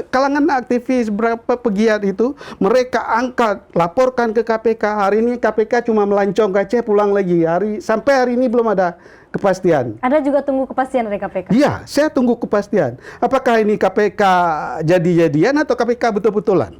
kalangan aktivis, berapa pegiat itu, mereka angkat, laporkan ke KPK. Hari ini KPK cuma melancong ke Aceh, pulang lagi. Sampai hari ini belum ada kepastian. Anda juga tunggu kepastian dari KPK? Iya, saya tunggu kepastian. Apakah ini KPK jadi-jadian atau KPK betul-betulan?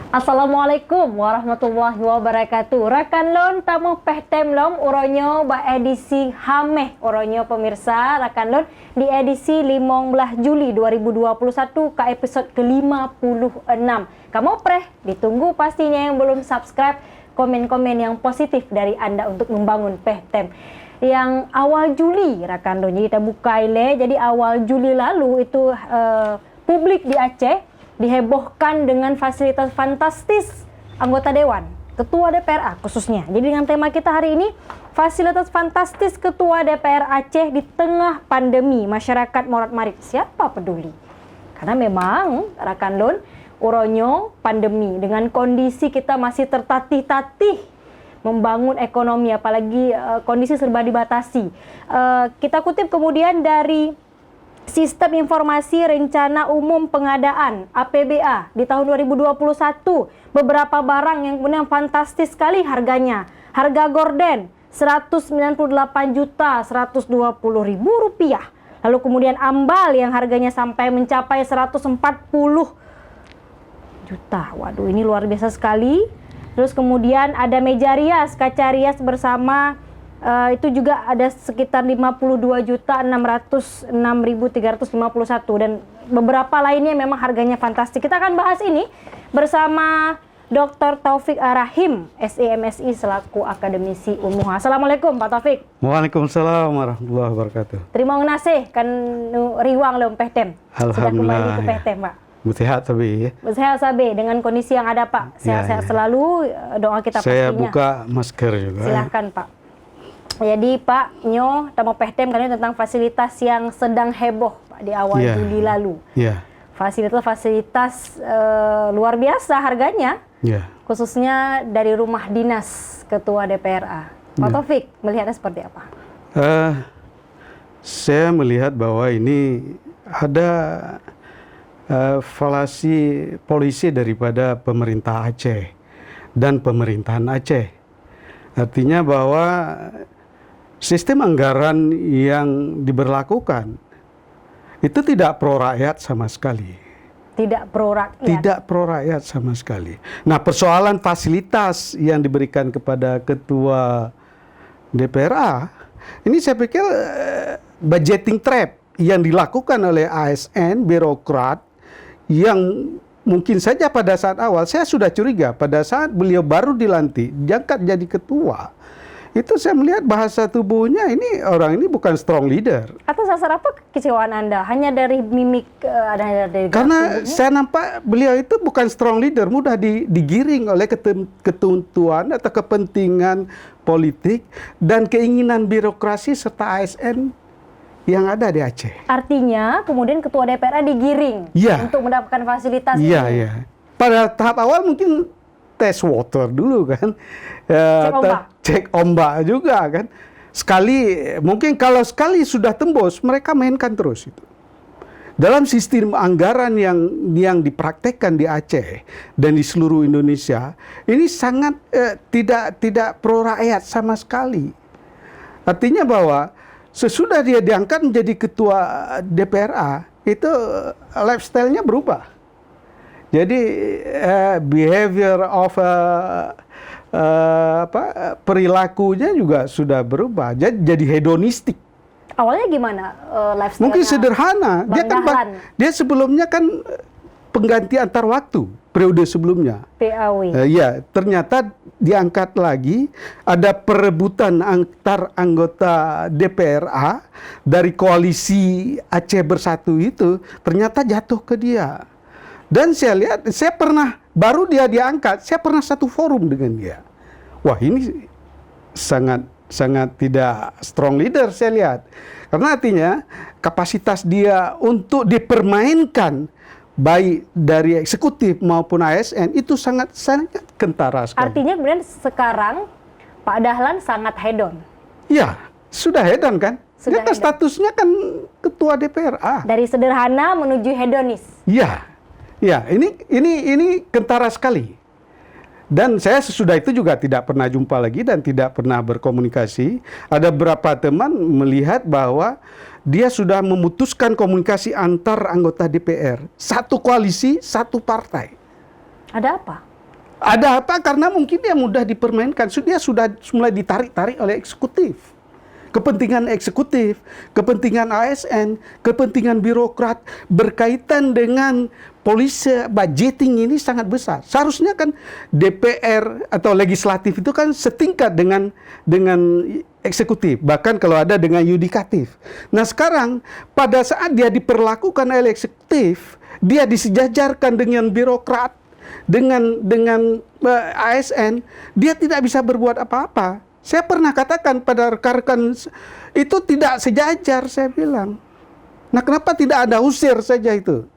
Assalamualaikum warahmatullahi wabarakatuh. Rakan lon tamu pehtem lom uronyo ba edisi hameh uronyo pemirsa rakan lon di edisi 15 Juli 2021 ke episode ke-56. Kamu preh ditunggu pastinya yang belum subscribe, komen-komen yang positif dari Anda untuk membangun pehtem. Yang awal Juli rakan lon, jadi kita buka ile. Jadi awal Juli lalu itu publik di Aceh dihebohkan dengan fasilitas fantastis anggota Dewan, Ketua DPR khususnya. Jadi dengan tema kita hari ini, fasilitas fantastis Ketua DPR Aceh di tengah pandemi, masyarakat morat-marit. Siapa peduli? Karena memang, rakan lon, uronyo pandemi, dengan kondisi kita masih tertatih-tatih membangun ekonomi, apalagi kondisi serba dibatasi. Kita kutip kemudian dari Sistem Informasi Rencana Umum Pengadaan (APBA) di tahun 2021, beberapa barang yang kemudian fantastis sekali harganya. Harga gorden Rp198.120.000. Lalu kemudian ambal yang harganya sampai mencapai 140 juta. Waduh, ini luar biasa sekali. Terus kemudian ada meja rias, kaca rias bersama itu juga ada sekitar 52.606.351 dan beberapa lainnya memang harganya fantastis. Kita akan bahas ini bersama Dr. Taufik Ar-Rahim, SEMSI selaku akademisi UMUHA. Assalamualaikum Pak Taufik. Waalaikumsalam warahmatullahi wabarakatuh. Terima kasih kan riwang lom pehtem. Sudah kembali ke pehtem Pak. Sehat sabi. Sehat sabi dengan kondisi yang ada Pak. Sehat-sehat selalu, doa kita saya pastinya. Buka masker juga. Silakan Pak. Jadi Pak Nyo, tamu pehtem kali tentang fasilitas yang sedang heboh Pak di awal Juli lalu. Fasilitas-fasilitas luar biasa harganya, khususnya dari rumah dinas Ketua DPRA. Pak Taufik melihatnya seperti apa? Saya melihat bahwa ini ada falasi polisi daripada pemerintah Aceh dan pemerintahan Aceh. Artinya bahwa sistem anggaran yang diberlakukan itu tidak pro rakyat sama sekali. Tidak pro rakyat? Tidak pro rakyat sama sekali. Nah, persoalan fasilitas yang diberikan kepada Ketua DPRA, ini saya pikir budgeting trap yang dilakukan oleh ASN, birokrat, yang mungkin saja pada saat awal, saya sudah curiga pada saat beliau baru dilantik, diangkat jadi ketua, itu saya melihat bahasa tubuhnya ini orang ini bukan strong leader. Atau sasar apa kekecewaan Anda? Hanya dari mimik dari karena saya nampak beliau itu bukan strong leader, mudah digiring oleh ketentuan atau kepentingan politik dan keinginan birokrasi serta ASN yang ada di Aceh. Artinya kemudian Ketua DPRA digiring untuk mendapatkan fasilitas ini. Iya. Pada tahap awal mungkin tes water dulu kan, cek ombak juga kan. Mungkin kalau sekali sudah tembus, mereka mainkan terus itu. Dalam sistem anggaran yang dipraktekkan di Aceh dan di seluruh Indonesia, ini sangat tidak pro rakyat sama sekali. Artinya bahwa sesudah dia diangkat menjadi ketua DPRA, itu lifestyle-nya berubah. Jadi behavior of perilakunya juga sudah berubah. Jadi hedonistik. Awalnya gimana lifestyle-nya? Mungkin sederhana. Dia sebelumnya kan pengganti antar waktu, periode sebelumnya. PAW. Ternyata diangkat lagi, ada perebutan antar anggota DPRA dari koalisi Aceh Bersatu itu, ternyata jatuh ke dia. Dan saya lihat, baru dia diangkat, saya pernah satu forum dengan dia. Wah, ini sangat tidak strong leader saya lihat. Karena artinya kapasitas dia untuk dipermainkan baik dari eksekutif maupun ASN itu sangat kentara sekali. Artinya kemudian sekarang Pak Dahlan sangat hedon. Iya. Sudah hedan kan? Sudah Dia kan hedan. statusnya kan ketua DPRA. Dari sederhana menuju hedonis. Iya, ya, ini kentara sekali. Dan saya sesudah itu juga tidak pernah jumpa lagi dan tidak pernah berkomunikasi. Ada beberapa teman melihat bahwa dia sudah memutuskan komunikasi antar anggota DPR. Satu koalisi, satu partai. Ada apa? Ada apa? Karena mungkin dia mudah dipermainkan. Dia sudah mulai ditarik-tarik oleh eksekutif. Kepentingan eksekutif, kepentingan ASN, kepentingan birokrat berkaitan dengan polisi budgeting ini sangat besar. Seharusnya kan DPR atau legislatif itu kan setingkat dengan eksekutif, bahkan kalau ada dengan yudikatif. Nah, sekarang pada saat dia diperlakukan oleh eksekutif, dia disejajarkan dengan birokrat, dengan ASN, dia tidak bisa berbuat apa-apa. Saya pernah katakan pada rekan-rekan itu tidak sejajar, saya bilang. Nah, kenapa tidak ada usir saja itu?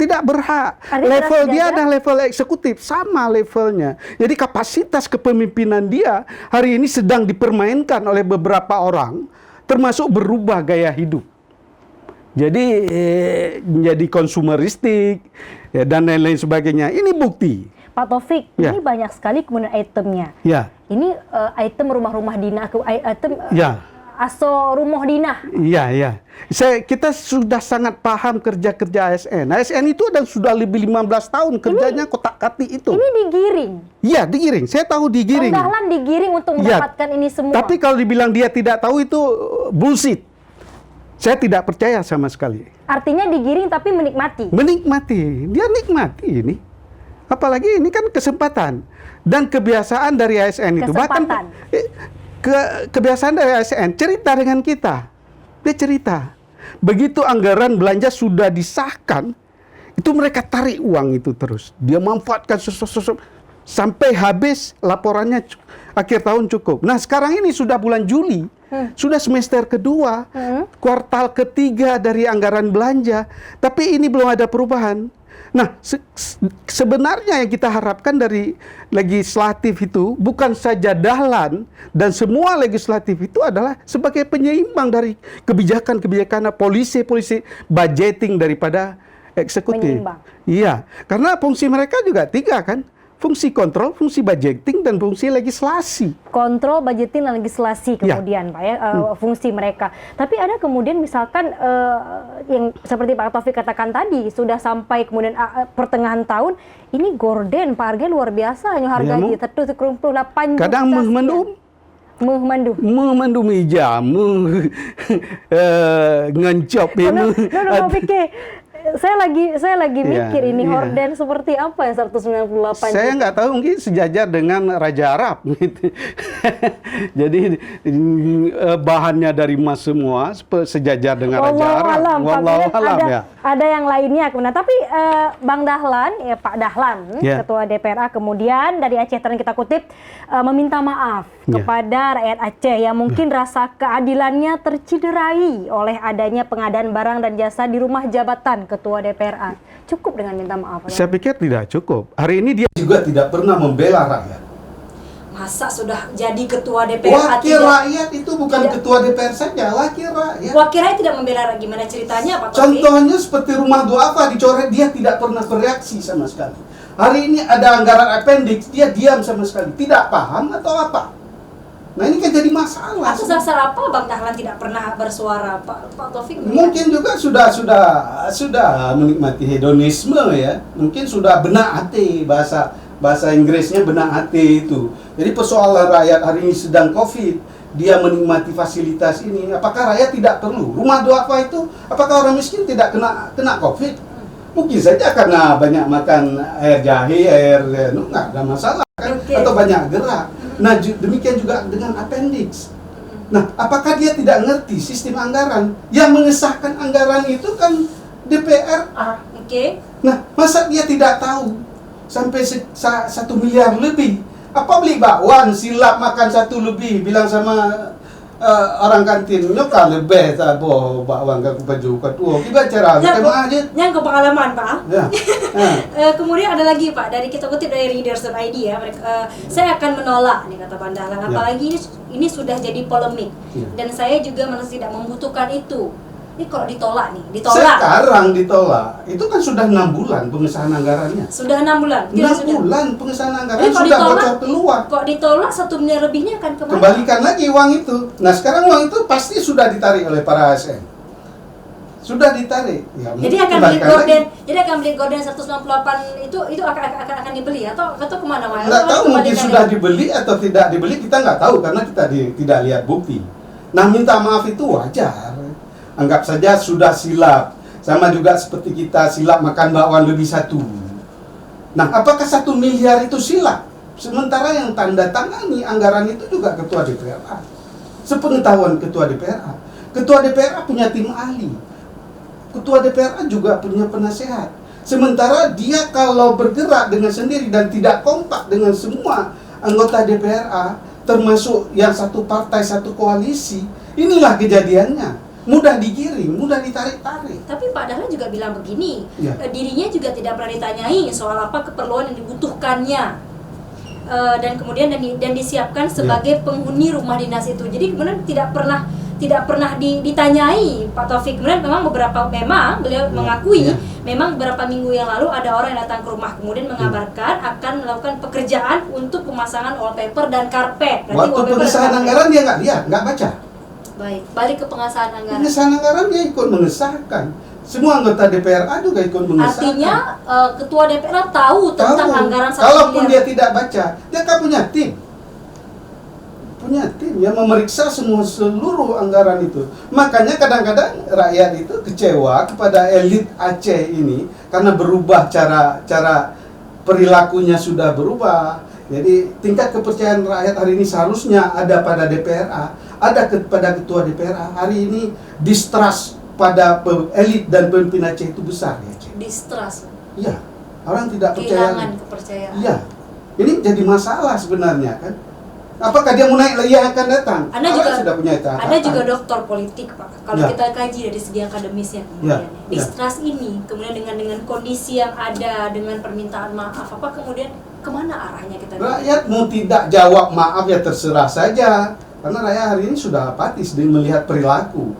Tidak berhak. Level dia adalah level eksekutif, sama levelnya. Jadi kapasitas kepemimpinan dia hari ini sedang dipermainkan oleh beberapa orang, termasuk berubah gaya hidup. Jadi menjadi konsumeristik ya, dan lain-lain sebagainya. Ini bukti. Pak Taufik, Ya. ini banyak sekali kemudian itemnya. Ya. Ini item rumah-rumah dinah, item Ya. aso rumah dinah. Iya, iya. Kita sudah sangat paham kerja-kerja ASN. ASN itu sudah lebih 15 tahun kerjanya kotak-katik itu. Ini digiring. Iya, digiring. Saya tahu digiring. Bang Dahlan digiring untuk mendapatkan ini semua. Tapi kalau dibilang dia tidak tahu itu bullshit. Saya tidak percaya sama sekali. Artinya digiring tapi menikmati. Menikmati. Dia nikmati ini. Apalagi ini kan kesempatan. Dan kebiasaan dari ASN itu. Bahkan kebiasaan dari ASN cerita dengan kita. Dia cerita. Begitu anggaran belanja sudah disahkan, itu mereka tarik uang itu terus. Dia manfaatkan sampai habis laporannya akhir tahun cukup. Nah, sekarang ini sudah bulan Juli. Sudah semester kedua, kuartal ketiga dari anggaran belanja, tapi ini belum ada perubahan. Nah, sebenarnya yang kita harapkan dari legislatif itu bukan saja Dahlan dan semua legislatif itu adalah sebagai penyeimbang dari kebijakan-kebijakan polisi budgeting daripada eksekutif. Penyeimbang. Iya, karena fungsi mereka juga tiga kan. Fungsi kontrol, fungsi budgeting, dan fungsi legislasi. Kontrol, budgeting, dan legislasi kemudian, Pak ya, fungsi mereka. Tapi ada kemudian misalkan yang seperti Pak Taufik katakan tadi, sudah sampai kemudian pertengahan tahun, ini gorden, Pak harga luar biasa, hanya harga Ya, terus 28 juta. kadang memendum hijau, ngencop No, pikir. Saya lagi mikir ini horden seperti apa ya 198 Saya nggak tahu, mungkin sejajar dengan Raja Arab gitu. Jadi bahannya dari emas semua, sejajar dengan Raja Arab. Wallahu alam ya. Ada yang lainnya. Nah, tapi Bang Dahlan, ya Pak Dahlan, Ketua DPRA, kemudian dari Aceh Tren kita kutip meminta maaf kepada rakyat Aceh yang mungkin rasa keadilannya terciderai oleh adanya pengadaan barang dan jasa di rumah jabatan Ketua DPRA. Cukup dengan minta maaf? Saya pikir tidak cukup. Hari ini dia juga tidak pernah membela rakyat. Masa sudah jadi Ketua DPRA Wakil rakyat itu bukan Ketua DPR saja, wakil rakyat. Wakil rakyat tidak membela, gimana ceritanya Pak Taufik? Contohnya seperti rumah duafa dicoret, dia tidak pernah bereaksi sama sekali. Hari ini ada anggaran appendix, dia diam sama sekali. Tidak paham atau apa? Nah, ini kan jadi masalah. Atas dasar apa Bang Dahlan tidak pernah bersuara, Pak Taufik? Mungkin juga sudah menikmati hedonisme ya. Mungkin sudah benak hati, bahasa Inggrisnya benak hati itu. Jadi persoalan rakyat hari ini sedang COVID, dia menikmati fasilitas ini. Apakah rakyat tidak perlu? Rumah duafa itu, apakah orang miskin tidak kena COVID? Mungkin saja karena banyak makan air jahe, nggak ada masalah kan? Atau banyak gerak. Nah, demikian juga dengan appendix. Nah, apakah dia tidak ngerti sistem anggaran? Yang mengesahkan anggaran itu kan DPRA. Nah, masa dia tidak tahu sampai 1 miliar lebih? Apa beli bakwan silap makan 1 lebih? Bilang sama orang kantin nyoka lebih tak boh bawang ke baju ketua kita cara kita aja yang ke pengalaman Pak. ya. Kemudian ada lagi Pak, dari kita kutip dari readers.id ya, saya akan menolak nih kata Pan Dahlan, apalagi ini sudah jadi polemik dan saya juga merasa tidak membutuhkan itu. Ini kalau ditolak sekarang ditolak itu kan sudah 6 bulan pengesahan anggarannya, sudah 6 bulan 6 bulan pengesahan anggaran jadi, sudah bocor keluar. Kok ditolak 1 miliar lebihnya akan kemana? Kembalikan lagi uang itu. Nah sekarang uang itu pasti sudah ditarik oleh para ASN, sudah ditarik ya, jadi akan beli gorden 198 itu akan dibeli atau kemana Pak? Nggak tahu, mungkin sudah dibeli atau tidak dibeli, kita nggak tahu karena kita tidak lihat bukti. Nah minta maaf itu wajar. Anggap saja sudah silap. Sama juga seperti kita silap makan bakwan lebih 1. Nah, apakah 1 miliar itu silap? Sementara yang tanda tangani anggaran itu juga Ketua DPRA. Sepengetahuan Ketua DPRA. Ketua DPRA punya tim ahli. Ketua DPRA juga punya penasehat. Sementara dia kalau bergerak dengan sendiri dan tidak kompak dengan semua anggota DPRA, termasuk yang satu partai, satu koalisi, inilah kejadiannya. Mudah digiring, mudah ditarik-tarik. Tapi Pak Dahlan juga bilang begini, dirinya juga tidak pernah ditanyai soal apa keperluan yang dibutuhkannya, dan kemudian dan disiapkan sebagai penghuni rumah dinas itu. Jadi kemudian tidak pernah ditanyai Pak Taufik. Kemudian memang beliau mengakui memang beberapa minggu yang lalu ada orang yang datang ke rumah kemudian mengabarkan akan melakukan pekerjaan untuk pemasangan wallpaper dan karpet. Waktu pengesahan anggaran dia nggak lihat, nggak baca. Baik, balik ke pengesahan anggaran. Pengesahan anggaran dia ikut mengesahkan. Semua anggota DPRA juga ikut mengesahkan. Artinya Ketua DPRA tahu tentang anggaran 1 miliar. Kalaupun dia tidak baca, dia kan punya tim. Punya tim yang memeriksa seluruh anggaran itu. Makanya kadang-kadang rakyat itu kecewa kepada elit Aceh ini karena berubah cara perilakunya sudah berubah. Jadi tingkat kepercayaan rakyat hari ini seharusnya ada pada DPRA, ada kepada Ketua DPRA. Hari ini distrust pada elit dan pemimpin Aceh itu besar ya. Distrust. Iya, orang tidak percaya. Kehilangan kepercayaan. Iya, ini jadi masalah sebenarnya kan. Apakah dia mau naik lagi akan datang? Anda juga sudah punya catatan. Anda juga doktor politik Pak. Kalau kita kaji dari segi akademisnya kemudian distrust ini kemudian dengan kondisi yang ada, dengan permintaan maaf, apa kemudian kemana arahnya kita? Rakyat mau tidak jawab maaf ya terserah saja. Karena rakyat hari ini sudah apatis dengan melihat perilaku.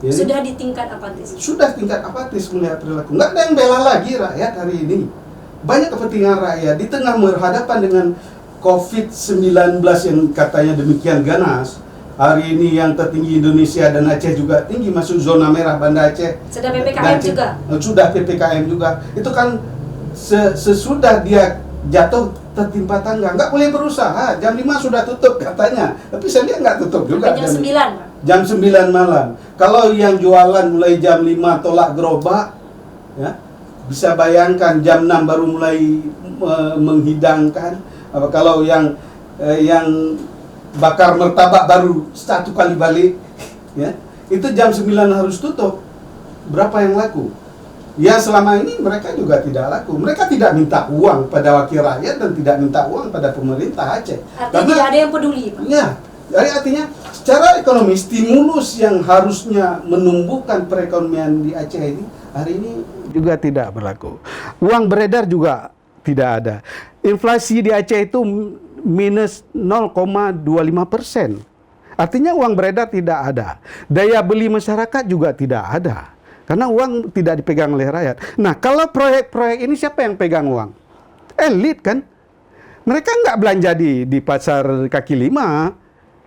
Jadi, sudah di tingkat apatis. Sudah tingkat apatis melihat perilaku. Nggak ada yang bela lagi rakyat hari ini. Banyak kepentingan rakyat di tengah berhadapan dengan COVID-19 yang katanya demikian ganas. Hari ini yang tertinggi Indonesia dan Aceh juga tinggi, masuk zona merah Banda Aceh. Sudah PPKM juga? Sudah PPKM juga. Itu kan sesudah dia jatuh tertimpa tangga. Nggak boleh berusaha. Jam 5 sudah tutup katanya. Tapi saya lihat nggak tutup juga. Jam 9 Pak? Jam 9 malam. Kalau yang jualan mulai jam 5 tolak gerobak, ya, bisa bayangkan jam 6 baru mulai menghidangkan. Kalau yang bakar martabak baru 1 kali balik, ya, itu jam 9 harus tutup. Berapa yang laku? Ya selama ini mereka juga tidak laku. Mereka tidak minta uang pada wakil rakyat dan tidak minta uang pada pemerintah Aceh. Artinya tidak ada yang peduli Pak? Ya, jadi artinya secara ekonomi stimulus yang harusnya menumbuhkan perekonomian di Aceh ini hari ini juga tidak berlaku. Uang beredar juga tidak ada. Inflasi di Aceh itu minus 0,25%. Artinya uang beredar tidak ada. Daya beli masyarakat juga tidak ada. Karena uang tidak dipegang oleh rakyat. Nah, kalau proyek-proyek ini siapa yang pegang uang? Elit kan? Mereka nggak belanja di pasar kaki lima.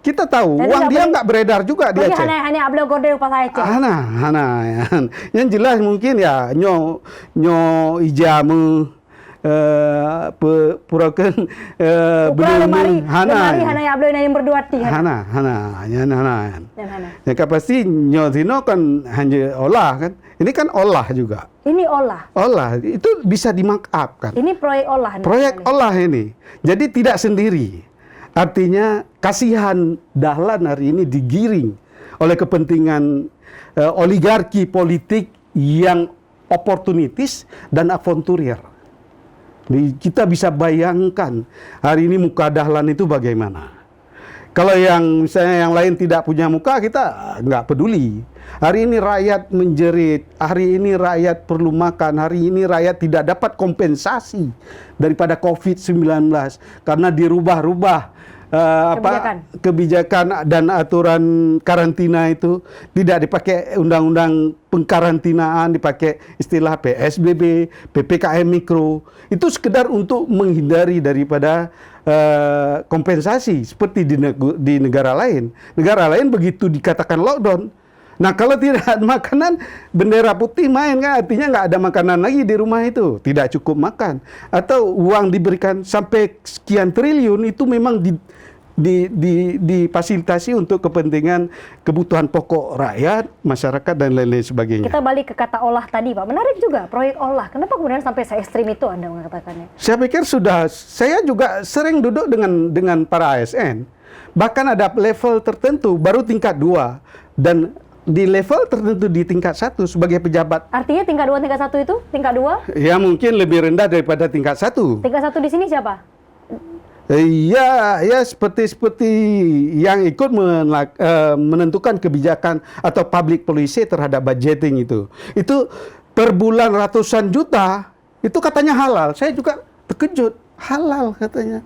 Kita tahu jadi uang dia nggak beredar juga di Aceh. Hanya ablo gode pasar Aceh. Yang jelas mungkin ya nyo ijamu purakan belum hana ya ablo yang berdua ti hana ya pasti nyo sino kan hanya olah kan, ini kan olah juga, ini olah itu bisa di-markup kan, ini proyek olah ini, jadi tidak sendiri. Artinya kasihan Dahlan hari ini digiring oleh kepentingan oligarki politik yang oportunitis dan avanturir. Kita bisa bayangkan hari ini muka Dahlan itu bagaimana. Kalau yang misalnya yang lain tidak punya muka, kita nggak peduli. Hari ini rakyat menjerit, hari ini rakyat perlu makan, hari ini rakyat tidak dapat kompensasi daripada COVID-19 karena dirubah-rubah kebijakan dan aturan karantina itu, tidak dipakai undang-undang pengkarantinaan, dipakai istilah PSBB, PPKM mikro. Itu sekedar untuk menghindari daripada kompensasi seperti di negara lain. Negara lain begitu dikatakan lockdown, nah kalau tidak ada makanan, bendera putih main kan, artinya nggak ada makanan lagi di rumah itu, tidak cukup makan. Atau uang diberikan sampai sekian triliun itu memang difasilitasi untuk kepentingan kebutuhan pokok rakyat, masyarakat, dan lain-lain sebagainya. Kita balik ke kata olah tadi, Pak. Menarik juga, proyek olah. Kenapa kemudian sampai se-ekstrim itu Anda mengatakannya? Saya pikir saya juga sering duduk dengan para ASN. Bahkan ada level tertentu, baru tingkat 2. Dan di level tertentu di tingkat 1 sebagai pejabat. Artinya tingkat 2, tingkat 1 itu? Tingkat 2? Ya mungkin lebih rendah daripada tingkat 1. Tingkat 1 di sini siapa? Ya seperti yang ikut menentukan kebijakan atau public policy terhadap budgeting itu. Itu per bulan ratusan juta, itu katanya halal. Saya juga terkejut, halal katanya.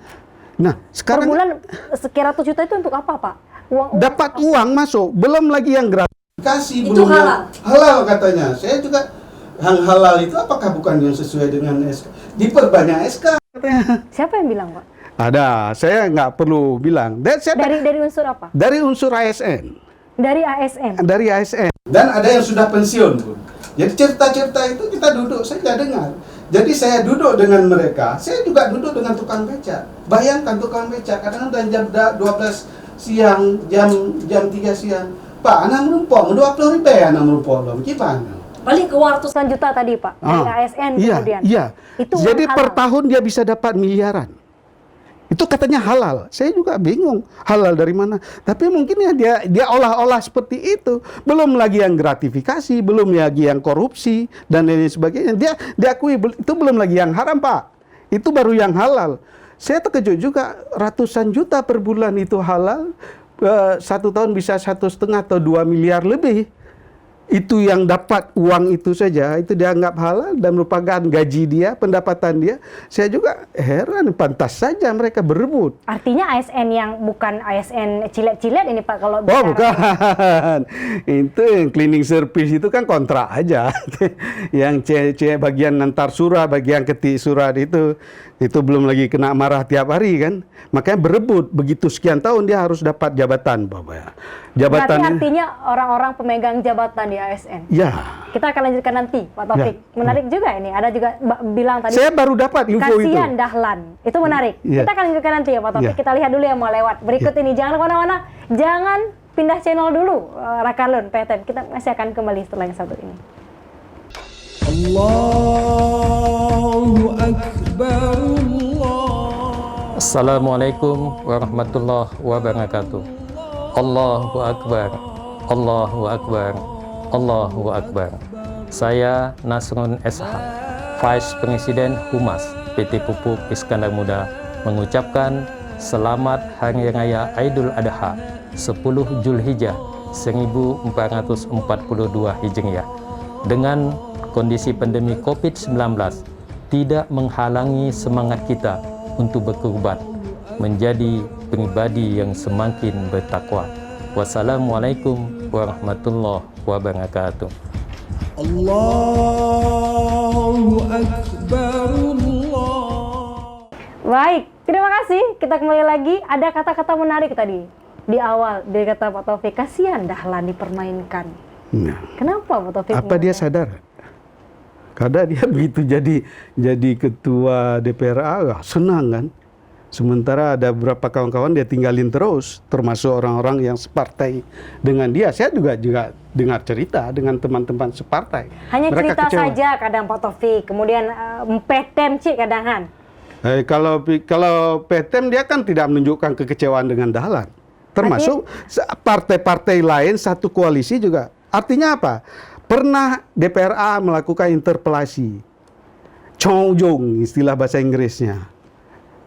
Nah, sekarang per bulan sekian ratus juta itu untuk apa, Pak? Dapat uang masuk, belum lagi yang gratifikasi, itu halal. Halal katanya. Saya juga yang halal itu apakah bukan yang sesuai dengan SK? Diperbanyak SK katanya. Siapa yang bilang, Pak? Ada, saya nggak perlu bilang. Dari unsur apa? Dari unsur ASN. Dari ASN? Dari ASN. Dan ada yang sudah pensiun pun. Jadi cerita-cerita itu kita duduk saja dengar. Jadi saya duduk dengan mereka, saya juga duduk dengan tukang beca. Bayangkan tukang beca, kadang-kadang jam 12 siang, jam 3 siang. Pak, anak menumpang, 20 ribu ya anak menumpang. Gimana? Balik ke uang ratusan juta tadi, Pak. Dari ASN kemudian. Iya. Itu jadi halal. per tahun dia bisa dapat miliaran. Itu katanya halal. Saya juga bingung halal dari mana. Tapi mungkin ya dia olah-olah seperti itu. Belum lagi yang gratifikasi, belum lagi yang korupsi dan lain sebagainya. Dia diakui itu belum lagi yang haram, Pak. Itu baru yang halal. Saya terkejut juga, ratusan juta per bulan itu halal. 1 tahun bisa 1,5 atau 2 miliar lebih. Itu yang dapat uang itu saja, itu dianggap halal dan merupakan gaji dia, pendapatan dia. Saya juga heran, pantas saja mereka berebut. Artinya ASN yang bukan ASN cilet-cilet ini, Pak, kalau bicara. Oh, bukan. Itu yang cleaning service itu kan kontrak aja. Yang cewek bagian nantar surat, bagian ketik surat itu belum lagi kena marah tiap hari kan. Makanya berebut, begitu sekian tahun dia harus dapat jabatan, Bapak. Berarti artinya orang-orang pemegang jabatan di ASN. Ya. Kita akan lanjutkan nanti, Pak Taufik. Ya. Menarik juga ini. Ada juga bilang tadi. Saya baru dapat info itu. Kasihan Dahlan. Itu menarik. Ya. Kita akan lanjutkan nanti ya, Pak Taufik. Ya. Kita lihat dulu yang mau lewat. Berikut ini. Jangan kemana-mana. Jangan pindah channel dulu. Rakanlun, PTM. Kita masih akan kembali setelah yang satu ini. Allahu Akbar. Assalamualaikum warahmatullahi wabarakatuh. Allahu Akbar, Allahu Akbar, Allahu Akbar. Saya Nasrun SH, Vice President Humas PT Pupuk Iskandar Muda, mengucapkan selamat Hari Raya Idul Adha 10 Zulhijjah 1442 Hijriah. Dengan kondisi pandemi COVID-19 tidak menghalangi semangat kita untuk berkorban menjadi pribadi yang semakin bertakwa. Wassalamualaikum warahmatullahi wabarakatuh. Allahu Akbar. Baik, terima kasih. Kita kembali lagi. Ada kata-kata menarik tadi di awal dari kata Pak Taufik. Kasihan Dahlan dipermainkan. Nah, kenapa Pak Taufik? Apa dia sadar? Karena dia begitu jadi ketua DPRA, senang kan? Sementara ada beberapa kawan-kawan dia tinggalin terus, termasuk orang-orang yang separtai dengan dia. Saya juga dengar cerita dengan teman-teman separtai. Hanya mereka cerita kecewa saja kadang Pak Taufik, kemudian PTM cik kadangan. Kalau PTM dia kan tidak menunjukkan kekecewaan dengan Dahlan. Termasuk partai-partai lain satu koalisi juga. Artinya apa? Pernah DPRA melakukan interpelasi. Chongjong istilah bahasa Inggrisnya.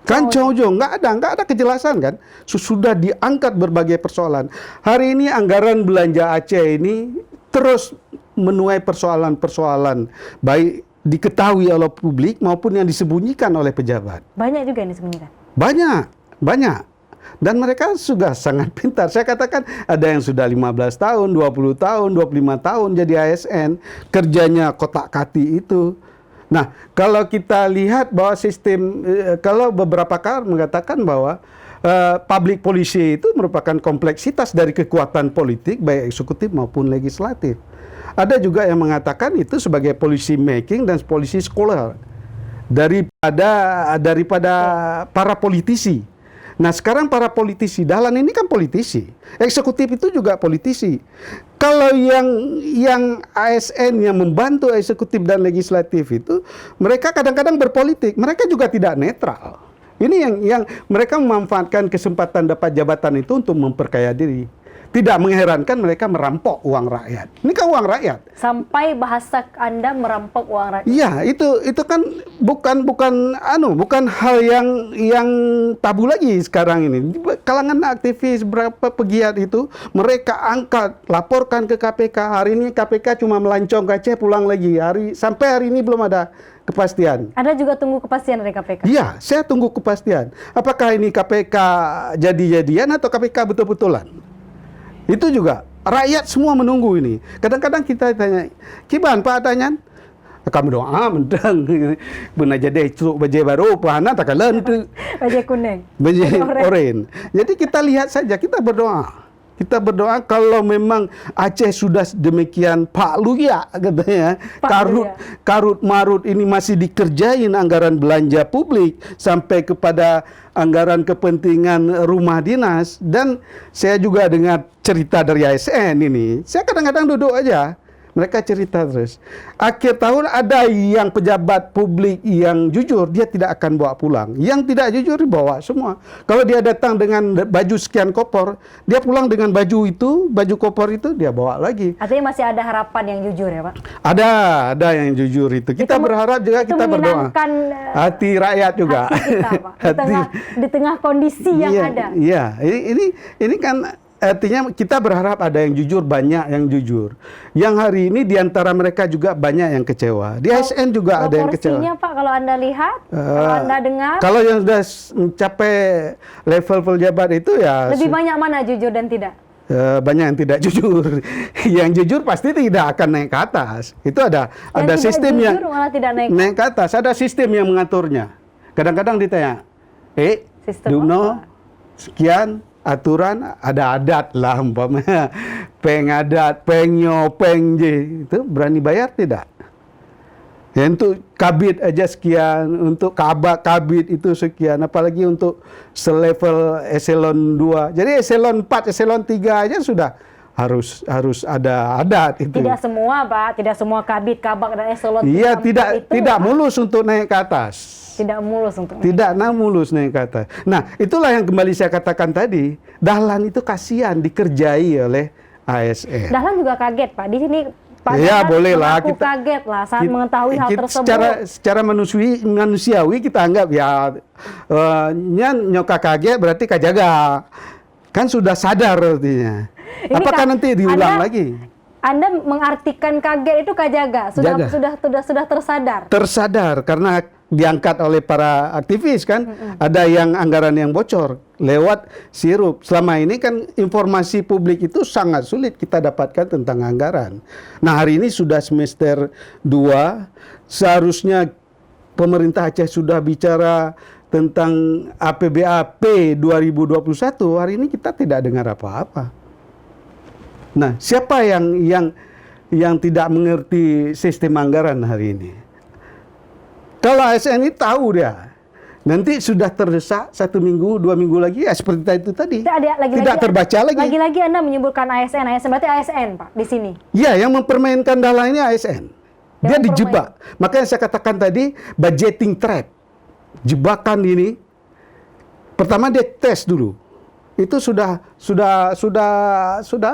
Kacau jo, nggak ada kejelasan kan. Sudah diangkat berbagai persoalan. Hari ini anggaran belanja Aceh ini terus menuai persoalan-persoalan, baik diketahui oleh publik maupun yang disembunyikan oleh pejabat. Banyak juga yang disembunyikan. Banyak. Dan mereka sudah sangat pintar. Saya katakan ada yang sudah 15 tahun, 20 tahun, 25 tahun jadi ASN. Kerjanya kotak-kati itu. Nah, kalau kita lihat bahwa sistem, kalau beberapa kali mengatakan bahwa public policy itu merupakan kompleksitas dari kekuatan politik, baik eksekutif maupun legislatif. Ada juga yang mengatakan itu sebagai policy making dan policy scholar daripada para politisi. Nah, sekarang para politisi, Dahlan ini kan politisi, eksekutif itu juga politisi. Kalau yang ASN yang membantu eksekutif dan legislatif itu, mereka kadang-kadang berpolitik, mereka juga tidak netral. Ini yang mereka memanfaatkan kesempatan dapat jabatan itu untuk memperkaya diri. Tidak mengherankan mereka merampok uang rakyat. Ini kan uang rakyat. Sampai bahasa Anda merampok uang rakyat. Iya, itu kan bukan hal yang tabu lagi sekarang ini. Kalangan aktivis berapa pegiat itu mereka angkat, laporkan ke KPK. Hari ini KPK cuma melancong ke Aceh, pulang lagi. Sampai hari ini belum ada kepastian. Anda juga tunggu kepastian dari KPK? Iya, saya tunggu kepastian. Apakah ini KPK jadi-jadian atau KPK betul-betulan? Itu juga rakyat semua menunggu ini. Kadang-kadang kita tanya, "Kiban Pak Tanyan?" Kami doa mendang benar jadi cuk baje baru pahana takalan tu Baje kuning. baje oren. Jadi kita lihat saja, kita berdoa. Kita berdoa kalau memang Aceh sudah demikian Pak Luya katanya, karut marut ini masih dikerjain anggaran belanja publik sampai kepada anggaran kepentingan rumah dinas. Dan saya juga dengar cerita dari ASN ini, saya kadang-kadang duduk aja, mereka cerita terus. Akhir tahun ada yang pejabat publik yang jujur, dia tidak akan bawa pulang. Yang tidak jujur dibawa semua. Kalau dia datang dengan baju sekian koper, dia pulang dengan baju itu, baju koper itu dia bawa lagi. Artinya masih ada harapan yang jujur ya Pak? Ada yang jujur itu. Kita berharap juga, kita berdoa. Hati rakyat juga. Hati kita, Pak. Di tengah kondisi yang ada. Iya, ini kan artinya kita berharap ada yang jujur, banyak yang jujur. Yang hari ini diantara mereka juga banyak yang kecewa. Di ASN juga ada yang kecewa. Proporsinya Pak, kalau Anda lihat, kalau Anda dengar. Kalau yang sudah mencapai level pejabat itu ya. Lebih banyak mana jujur dan tidak? Banyak yang tidak jujur. Yang jujur pasti tidak akan naik ke atas. Itu ada sistem yang malah tidak naik ke atas. Ada sistem yang mengaturnya. Kadang-kadang ditanya, Duno, sekian aturan, ada adat lah umpamanya, peng adat, pengnyo, pengje, itu berani bayar tidak? Ya, untuk kabit aja sekian, untuk kabit itu sekian, apalagi untuk selevel eselon 2. Jadi eselon 4, eselon 3 aja sudah harus ada adat itu. Tidak semua Pak, tidak semua kabit, kabak dan eselon 3. Iya, tidak mulus untuk naik ke atas. Tidak mulus untuk mulus naik ke atas. Nah, itulah yang kembali saya katakan tadi. Dahlan itu kasihan dikerjai oleh ASN. Dahlan juga kaget Pak. Di sini Pak ya, boleh lah, kita kaget lah saat mengetahui hal tersebut. Secara manusiawi kita anggap ya nyoka kaget berarti kajaga. Kan sudah sadar artinya. Apakah nanti diulang lagi? Anda mengartikan kaget itu kajaga, sudah tersadar. Tersadar karena diangkat oleh para aktivis kan. Ada yang anggaran yang bocor lewat sirup. Selama ini kan informasi publik itu sangat sulit kita dapatkan tentang anggaran. Nah, hari ini sudah semester 2, seharusnya pemerintah Aceh sudah bicara tentang APBAP 2021. Hari ini kita tidak dengar apa-apa. Nah, siapa yang tidak mengerti sistem anggaran hari ini? Kalau ASN ini tahu dia, nanti sudah terdesak 1 minggu, 2 minggu lagi, ya seperti itu tadi. Tidak terbaca lagi. Lagi-lagi Anda menyebutkan ASN berarti ASN Pak di sini. Ya, yang mempermainkan Dahlan ini ASN. Dia dijebak. Makanya saya katakan tadi budgeting trap. Jebakan ini, pertama dia tes dulu. Itu sudah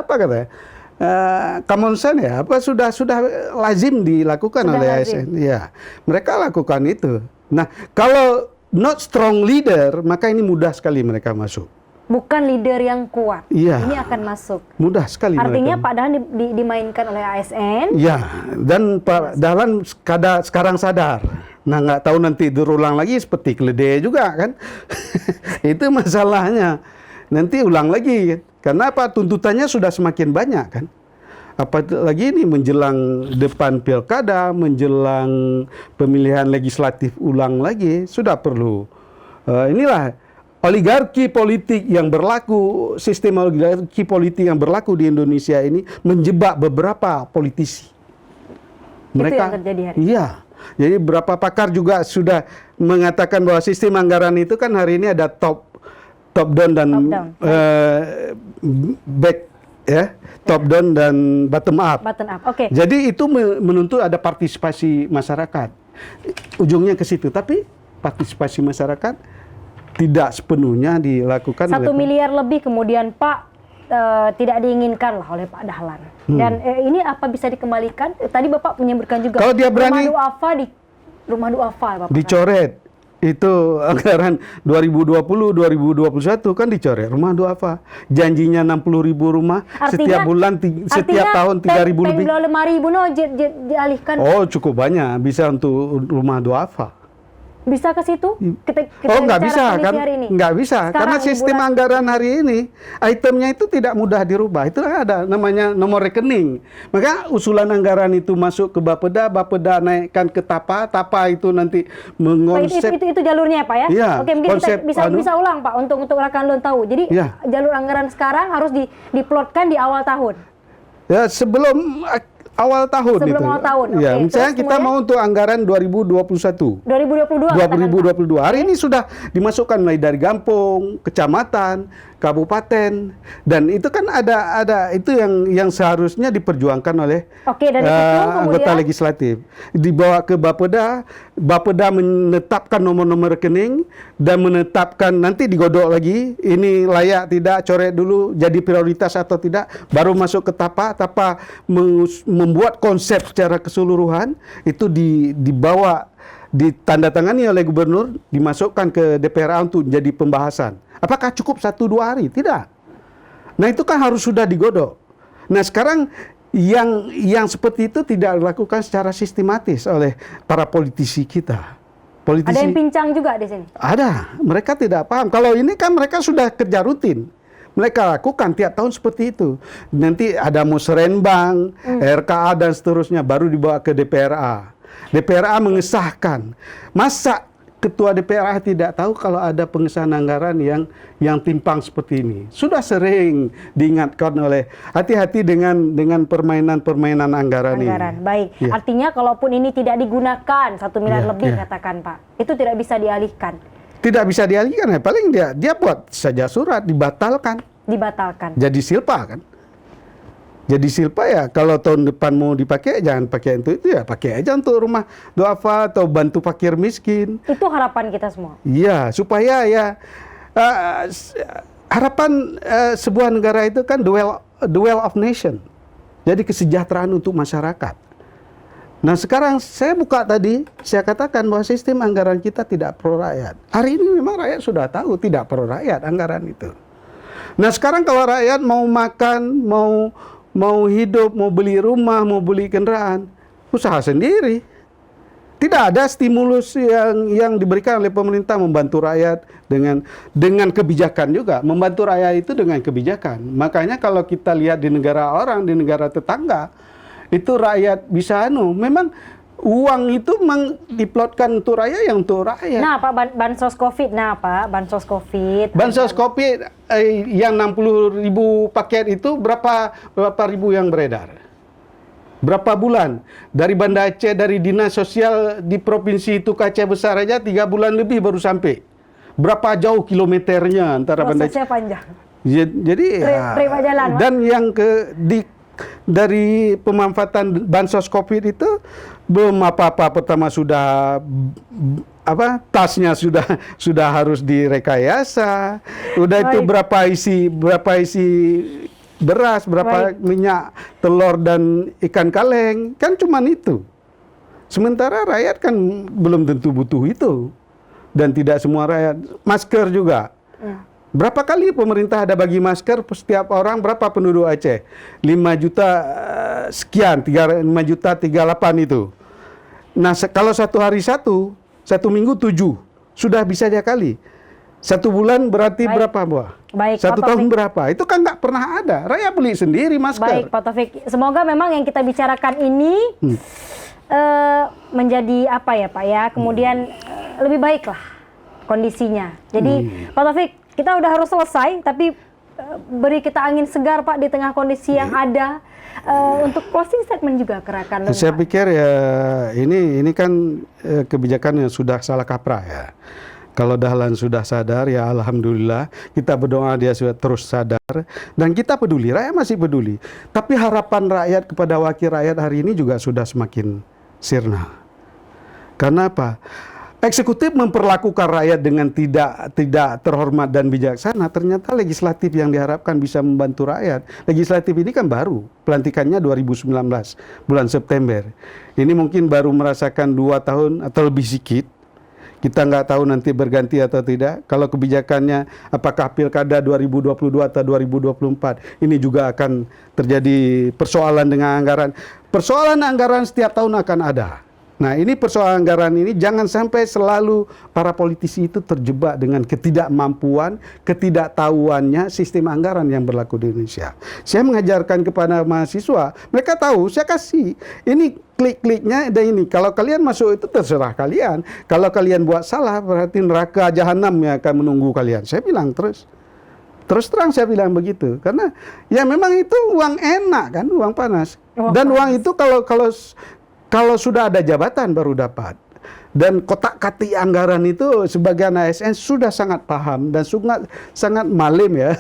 apa katanya? Common sense ya, apa sudah lazim dilakukan oleh ASN. Ya, mereka lakukan itu. Nah, kalau not strong leader, maka ini mudah sekali mereka masuk. Bukan leader yang kuat. Iya. Ini akan masuk. Mudah sekali. Artinya mereka. Pak Dahlan dimainkan oleh ASN. Ya, dan Pak Dahlan sekarang sadar. Nah, nggak tahu nanti berulang lagi seperti keledai juga kan. Itu masalahnya. Nanti ulang lagi. Karena apa? Tuntutannya sudah semakin banyak kan. Apalagi ini menjelang depan pilkada, menjelang pemilihan legislatif ulang lagi, sudah perlu. Inilah oligarki politik yang berlaku, sistem oligarki politik yang berlaku di Indonesia ini menjebak beberapa politisi. Itu yang terjadi hari ini. Iya. Jadi beberapa pakar juga sudah mengatakan bahwa sistem anggaran itu kan hari ini ada top down dan back ya, top down dan bottom up. Button up. Oke. Jadi itu menuntut ada partisipasi masyarakat. Ujungnya ke situ, tapi partisipasi masyarakat tidak sepenuhnya dilakukan 1 miliar lebih kemudian Pak tidak diinginkan lah oleh Pak Dahlan. Dan ini apa bisa dikembalikan? Tadi Bapak menyebutkan juga Kalau dia berani rumah duafa Bapak. dicoret. Itu anggaran 2020-2021 kan dicoret rumah duafa. Janjinya 60.000 rumah, setiap bulan setiap tahun 3.000 lebih. 5.000 no dialihkan. Oh, cukup banyak bisa untuk rumah duafa. Bisa ke situ? Oh, nggak bisa kan? Nggak bisa Sekarang karena sistem anggaran hari ini itemnya itu tidak mudah dirubah. Itu ada namanya nomor rekening. Maka usulan anggaran itu masuk ke Bapeda, Bapeda naikkan ke Tapa, Tapa itu nanti mengonsep. Itu jalurnya Pak ya? Iya, Oke, mungkin kita bisa ulang Pak untuk rekan Lon tahu. Jadi jalur anggaran sekarang harus diplotkan di awal tahun. Ya, sebelum awal tahun Sebelum itu. awal tahun. Ya, Oke. misalnya Terus kita mau untuk anggaran 2021. 2022. 2022. Hari ini sudah dimasukkan mulai dari kampung, kecamatan, kabupaten, dan itu kan ada itu yang seharusnya diperjuangkan oleh dan itu anggota legislatif. Dibawa ke Bapeda, Bapeda menetapkan nomor-nomor rekening dan menetapkan nanti digodok lagi ini layak tidak, coret dulu jadi prioritas atau tidak, baru masuk ke Tapa. Tapa membuat konsep secara keseluruhan itu dibawa ditandatangani oleh gubernur, dimasukkan ke DPRA untuk jadi pembahasan. Apakah cukup 1-2 hari? Tidak. Nah, itu kan harus sudah digodok. Nah, sekarang yang seperti itu tidak dilakukan secara sistematis oleh para politisi kita. Ada yang pincang juga di sini? Ada. Mereka tidak paham. Kalau ini kan mereka sudah kerja rutin. Mereka lakukan tiap tahun seperti itu. Nanti ada musrenbang, RKA dan seterusnya, baru dibawa ke DPRA. DPRA mengesahkan. Masa Ketua DPRA tidak tahu kalau ada pengesahan anggaran yang timpang seperti ini? Sudah sering diingatkan oleh hati-hati dengan permainan-permainan anggaran ini. Baik. Ya. Artinya kalaupun ini tidak digunakan 1 miliar lebih katakan Pak, itu tidak bisa dialihkan. Tidak bisa dialihkan, ya paling dia buat saja surat dibatalkan. Jadi silpa kan. Jadi silpa ya, kalau tahun depan mau dipakai jangan pakai untuk itu, ya pakai aja untuk rumah duafa atau bantu fakir miskin. Itu harapan kita semua. Iya, supaya ya harapan sebuah negara itu kan the well of nation. Jadi kesejahteraan untuk masyarakat. Nah, sekarang saya buka tadi, saya katakan bahwa sistem anggaran kita tidak pro rakyat. Hari ini memang rakyat sudah tahu tidak pro rakyat anggaran itu. Nah, sekarang kalau rakyat mau makan, mau hidup, mau beli rumah, mau beli kendaraan, usaha sendiri. Tidak ada stimulus yang diberikan oleh pemerintah membantu rakyat dengan kebijakan juga. Membantu rakyat itu dengan kebijakan. Makanya kalau kita lihat di negara orang, di negara tetangga, itu rakyat bisa memang uang itu diplotkan untuk rakyat yang untuk rakyat. Nah, Pak, bansos COVID. Bansos COVID. Bansos COVID yang 60.000 paket itu berapa ribu yang beredar? Berapa bulan? Dari Banda Aceh, dari Dinas Sosial di Provinsi itu ke Aceh Besar aja 3 bulan lebih baru sampai. Berapa jauh kilometernya antara Banda Aceh? Prosesnya panjang. Jadi Prima jalan, dan yang dari pemanfaatan bansos COVID itu belum apa-apa, pertama sudah tasnya sudah harus direkayasa, udah itu berapa isi beras, berapa minyak, telur dan ikan kaleng, kan cuman itu. Sementara rakyat kan belum tentu butuh itu. dan tidak semua rakyat. Masker juga. Berapa kali pemerintah ada bagi masker setiap orang, berapa penduduk Aceh? 5 juta sekian, 5 juta 38 itu. Nah, kalau satu hari satu minggu 7, sudah bisa dia kali. 1 bulan berarti berapa, Bu? Baik, 1 tahun berapa? Itu kan nggak pernah ada. Rakyat beli sendiri masker. Baik, Pak Taufik. Semoga memang yang kita bicarakan ini menjadi apa ya, Pak ya? Kemudian lebih baik lah kondisinya. Jadi, Pak Taufik, kita udah harus selesai, tapi beri kita angin segar, Pak, di tengah kondisi yang ada. Untuk closing statement juga gerakan. Saya pikir ya ini kan kebijakan yang sudah salah kaprah ya. Kalau Dahlan sudah sadar, ya alhamdulillah, kita berdoa dia sudah terus sadar dan kita peduli, rakyat masih peduli. Tapi harapan rakyat kepada wakil rakyat hari ini juga sudah semakin sirna. Karena apa? Eksekutif memperlakukan rakyat dengan tidak terhormat dan bijaksana, ternyata legislatif yang diharapkan bisa membantu rakyat. Legislatif ini kan baru, pelantikannya 2019, bulan September. Ini mungkin baru merasakan 2 tahun atau lebih sedikit. Kita nggak tahu nanti berganti atau tidak. Kalau kebijakannya apakah pilkada 2022 atau 2024, ini juga akan terjadi persoalan dengan anggaran. Persoalan anggaran setiap tahun akan ada. Nah, ini persoalan anggaran ini jangan sampai selalu para politisi itu terjebak dengan ketidakmampuan, ketidaktahuannya sistem anggaran yang berlaku di Indonesia. Saya mengajarkan kepada mahasiswa, mereka tahu, saya kasih ini klik-kliknya dan ini. Kalau kalian masuk itu terserah kalian. Kalau kalian buat salah, berarti neraka jahanam yang akan menunggu kalian. Saya bilang terus terang saya bilang begitu. Karena ya memang itu uang enak kan, uang panas. Dan uang itu kalau sudah ada jabatan baru dapat. Dan kotak-katik anggaran itu sebagian ASN sudah sangat paham dan sangat malim ya,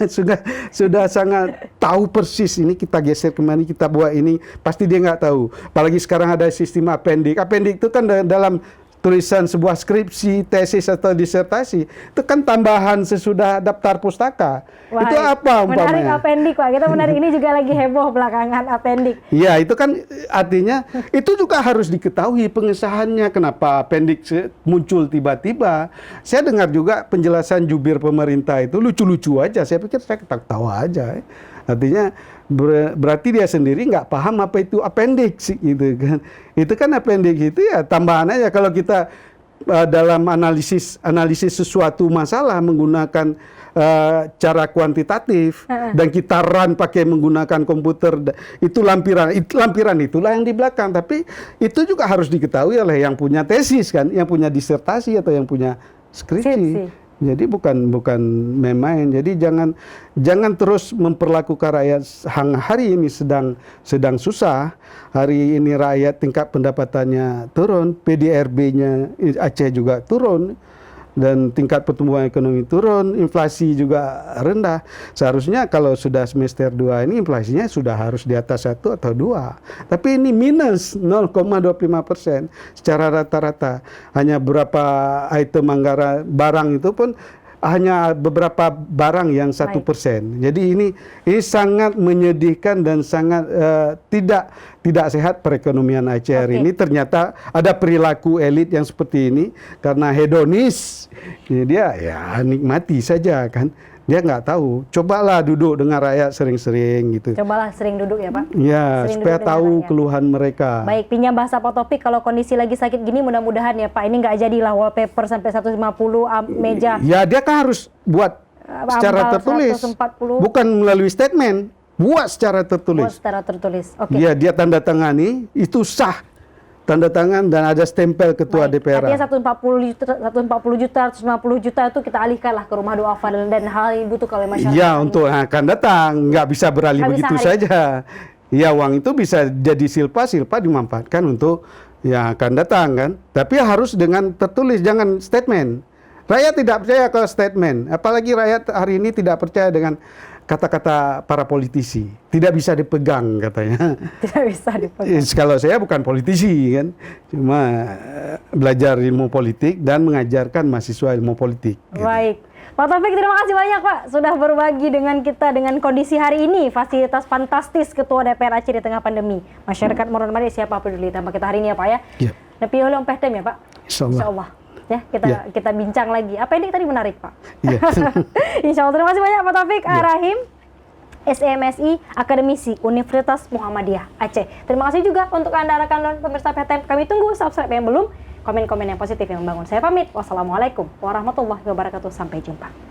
sudah sangat tahu persis ini kita geser kemana, kita buat ini, pasti dia nggak tahu. Apalagi sekarang ada sistem apendik. Apendik itu kan dalam tulisan sebuah skripsi, tesis atau disertasi, itu kan tambahan sesudah daftar pustaka. Wah, itu apa umpamanya? Menarik apendik, Pak. Kita menarik ini juga lagi heboh belakangan apendik. Ya, itu kan artinya itu juga harus diketahui pengesahannya, kenapa apendik muncul tiba-tiba. Saya dengar juga penjelasan jubir pemerintah itu lucu-lucu aja. Saya pikir saya ketawa aja. Artinya berarti dia sendiri nggak paham apa itu appendix gitu kan. Itu kan appendix itu ya tambahan aja. Kalau kita dalam analisis sesuatu masalah menggunakan cara kuantitatif dan kita run pakai menggunakan komputer, itu lampiran itulah yang di belakang. Tapi itu juga harus diketahui oleh yang punya tesis kan, yang punya disertasi atau yang punya skripsi. Jadi bukan main-main. Jadi jangan terus memperlakukan rakyat hari ini sedang susah. Hari ini rakyat tingkat pendapatannya turun, PDRB-nya Aceh juga turun, dan tingkat pertumbuhan ekonomi turun, inflasi juga rendah. Seharusnya kalau sudah semester 2 ini inflasinya sudah harus di atas 1 atau 2. Tapi ini minus 0,25% secara rata-rata. Hanya beberapa item anggaran barang itu pun hanya beberapa barang yang 1%. Jadi ini sangat menyedihkan dan sangat tidak sehat perekonomian Aceh hari ini. Ternyata ada perilaku elit yang seperti ini karena hedonis. Dia ya nikmati saja kan. Dia nggak tahu. Cobalah duduk dengan rakyat sering-sering gitu. Cobalah sering duduk ya, Pak. Ya, sering supaya tahu keluhan mereka. Baik, pinjam bahasa Pak Topik, kalau kondisi lagi sakit gini mudah-mudahan ya Pak, ini nggak jadilah wallpaper sampai 150 meja. Ya, dia kan harus buat secara tertulis. 140. Bukan melalui statement. Buat secara tertulis. Buat secara tertulis. Oke. Ya, dia tanda tangani, itu sah. Tanda tangan dan ada stempel ketua DPR. Artinya 140 juta, 150 juta itu kita alihkanlah ke rumah doa dan hal yang dibutuhkan oleh masyarakat. Ya, untuk akan datang, nggak bisa beralih begitu saja. Ya, uang itu bisa jadi silpa dimanfaatkan untuk yang akan datang kan. Tapi harus dengan tertulis, jangan statement. Rakyat tidak percaya kalau statement, apalagi rakyat hari ini tidak percaya dengan kata-kata para politisi. Tidak bisa dipegang katanya. Tidak bisa dipegang. Kalau saya bukan politisi kan, cuma belajar ilmu politik dan mengajarkan mahasiswa ilmu politik. Baik. Pak Taufik, terima kasih banyak Pak sudah berbagi dengan kita dengan kondisi hari ini, fasilitas fantastis Ketua DPR Aceh di tengah pandemi. Masyarakat menghormati siapa peduli tanpa kita hari ini ya Pak ya. Iya. Nepi oleh Om Pehtem ya Pak. Insya Allah. Ya, kita bincang lagi. Apa ini tadi menarik, Pak? Iya. Insya Allah. Terima kasih banyak Pak Taufik Ar-Rahim, SMSI, Akademisi Universitas Muhammadiyah Aceh. Terima kasih juga untuk Anda rekan dan pemirsa PTM. Kami tunggu subscribe yang belum, komen-komen yang positif yang membangun. Saya pamit. Wassalamualaikum warahmatullahi wabarakatuh. Sampai jumpa.